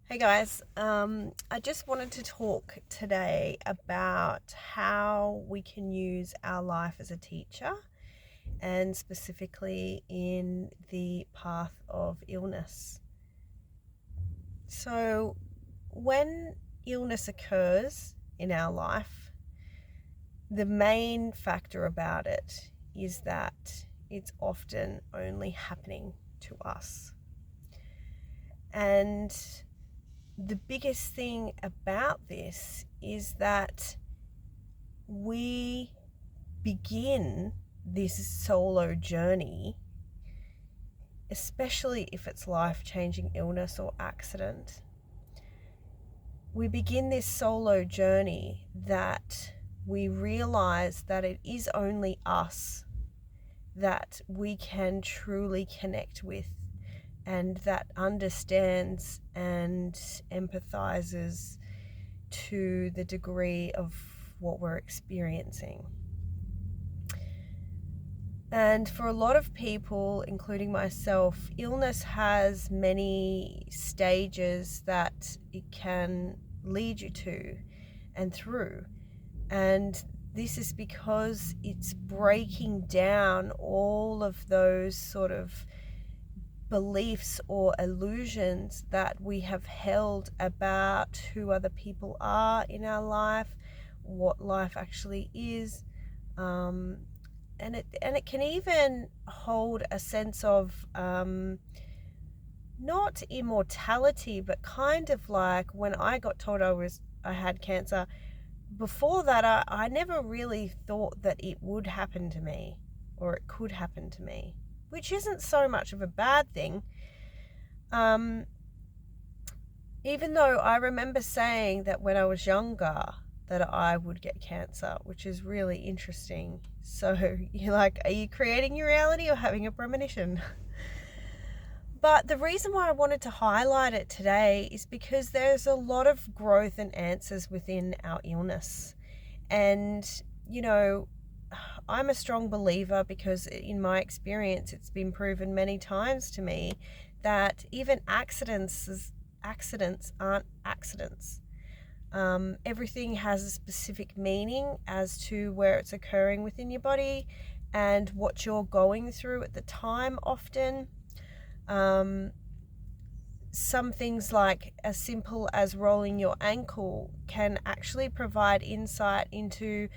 Hey guys, I just wanted to talk today about how we can use our life as a teacher and specifically in the path of illness. So, when illness occurs in our life, the main factor about it is that it's often only happening to us. And the biggest thing about this is that we begin this solo journey, especially if it's life-changing illness or accident. We begin this solo journey that we realize that it is only us that we can truly connect with and that understands and empathizes to the degree of what we're experiencing. And for a lot of people, including myself, illness has many stages that it can lead you to and through. And this is because it's breaking down all of those sort of beliefs or illusions that we have held about who other people are in our life, what life actually is, and it can even hold a sense of not immortality, but kind of like when I got told I had cancer. Before that, I never really thought that it would happen to me or it could happen to me, which isn't so much of a bad thing. Even though I remember saying that when I was younger that I would get cancer, which is really interesting. So you're like, are you creating your reality or having a premonition? But the reason why I wanted to highlight it today is because there's a lot of growth and answers within our illness. And, I'm a strong believer because in my experience, it's been proven many times to me that even accidents aren't accidents. Everything has a specific meaning as to where it's occurring within your body and what you're going through at the time often. Some things like as simple as rolling your ankle can actually provide insight into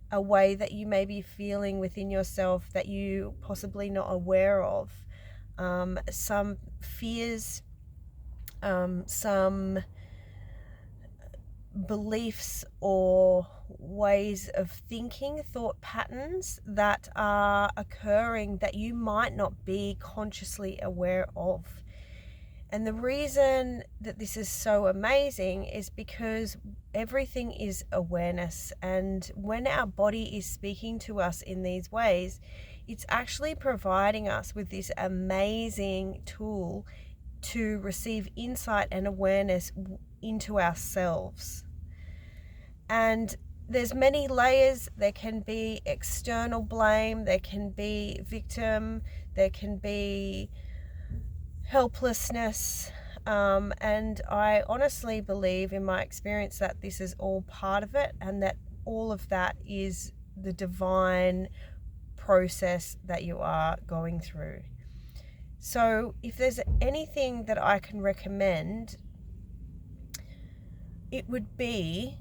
a way that you may be feeling within yourself that you possibly not aware of. Some fears, some beliefs or ways of thinking, thought patterns that are occurring that you might not be consciously aware of. And the reason that this is so amazing is because everything is awareness. And when our body is speaking to us in these ways, it's actually providing us with this amazing tool to receive insight and awareness into ourselves. And there's many layers. There can be external blame, there can be victim, there can be helplessness, and I honestly believe in my experience that this is all part of it and that all of that is the divine process that you are going through. So if there's anything that I can recommend, it would be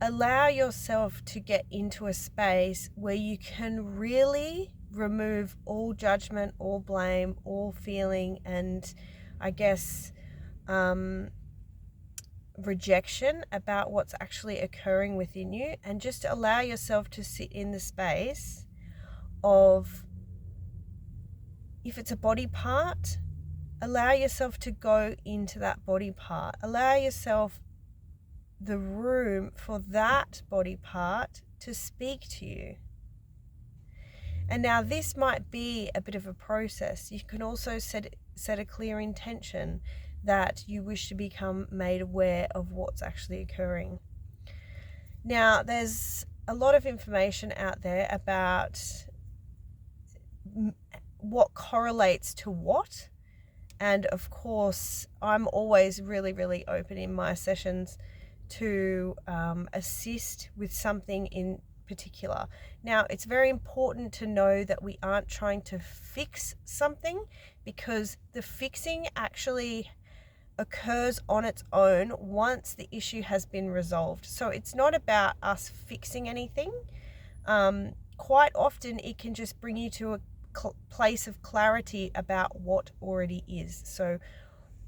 allow yourself to get into a space where you can really remove all judgment, all blame, all feeling, and I guess rejection about what's actually occurring within you, and just allow yourself to sit in the space of, if it's a body part, allow yourself to go into that body part. Allow yourself the room for that body part to speak to you. And now this might be a bit of a process. You can also set a clear intention that you wish to become made aware of what's actually occurring. Now, there's a lot of information out there about what correlates to what. And of course, I'm always really, really open in my sessions to assist with something in particular. Now, it's very important to know that we aren't trying to fix something, because the fixing actually occurs on its own once the issue has been resolved. So it's not about us fixing anything. Quite often it can just bring you to a place of clarity about what already is. So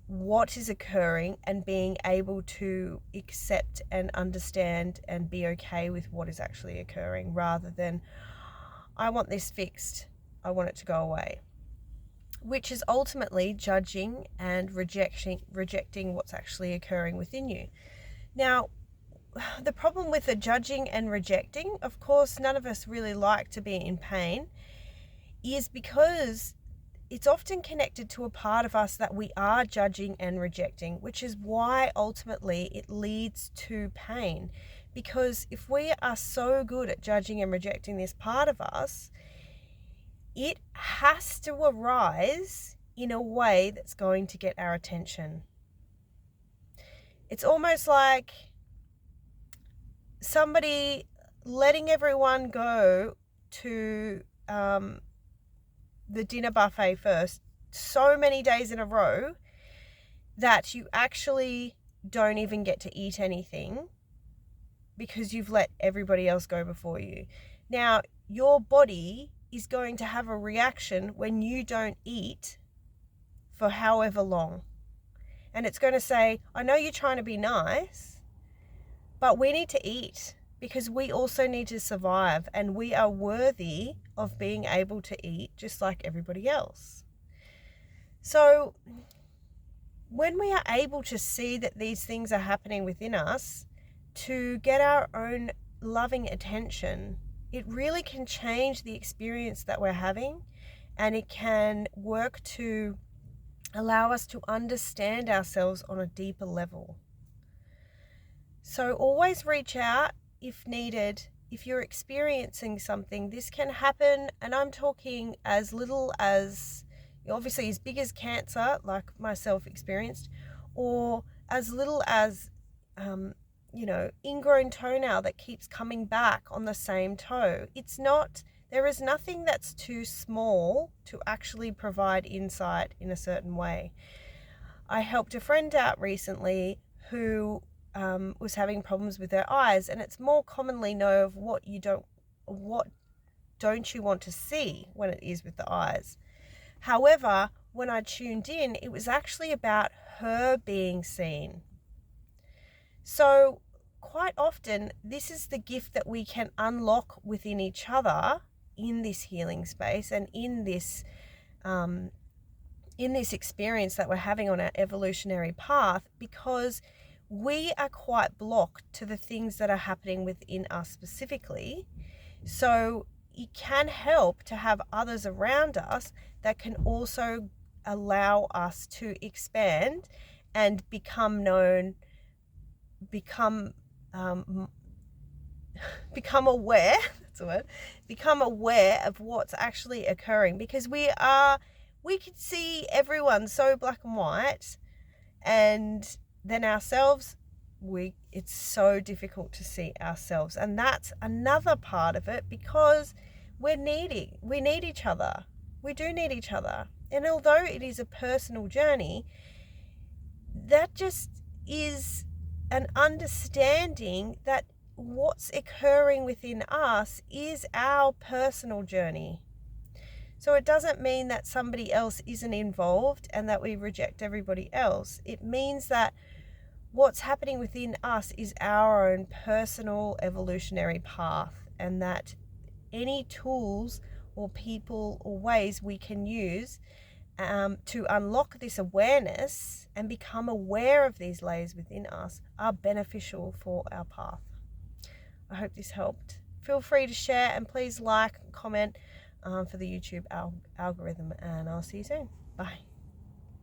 what is occurring, and being able to accept and understand and be okay with what is actually occurring, rather than, I want this fixed, I want it to go away, which is ultimately judging and rejecting what's actually occurring within you. Now, the problem with the judging and rejecting, of course, none of us really like to be in pain, is because it's often connected to a part of us that we are judging and rejecting, which is why ultimately it leads to pain. Because if we are so good at judging and rejecting this part of us, it has to arise in a way that's going to get our attention. It's almost like somebody letting everyone go to the dinner buffet first so many days in a row that you actually don't even get to eat anything because you've let everybody else go before you. Now, your body is going to have a reaction when you don't eat for however long. And it's going to say, I know you're trying to be nice, but we need to eat, because we also need to survive, and we are worthy of being able to eat just like everybody else. So when we are able to see that these things are happening within us, to get our own loving attention, it really can change the experience that we're having, and it can work to allow us to understand ourselves on a deeper level. So always reach out if needed. If you're experiencing something, this can happen, and I'm talking as little as, obviously as big as cancer, like myself experienced, or as little as, ingrown toenail that keeps coming back on the same toe. There is nothing that's too small to actually provide insight in a certain way. I helped a friend out recently who was having problems with her eyes, and it's more commonly know of what don't you want to see when it is with the eyes. However, when I tuned in, it was actually about her being seen. So quite often, this is the gift that we can unlock within each other in this healing space, and in this experience that we're having on our evolutionary path, because we are quite blocked to the things that are happening within us specifically. So it can help to have others around us that can also allow us to expand and become known, become aware, that's the word, become aware of what's actually occurring, because we can see everyone so black and white, and then ourselves, it's so difficult to see ourselves. And that's another part of it, because we need each other. We do need each other. And although it is a personal journey, that just is an understanding that what's occurring within us is our personal journey. So it doesn't mean that somebody else isn't involved and that we reject everybody else. It means that what's happening within us is our own personal evolutionary path, and that any tools or people or ways we can use to unlock this awareness and become aware of these layers within us are beneficial for our path. I hope this helped. Feel free to share, and please like and comment for the YouTube algorithm, and I'll see you soon. Bye.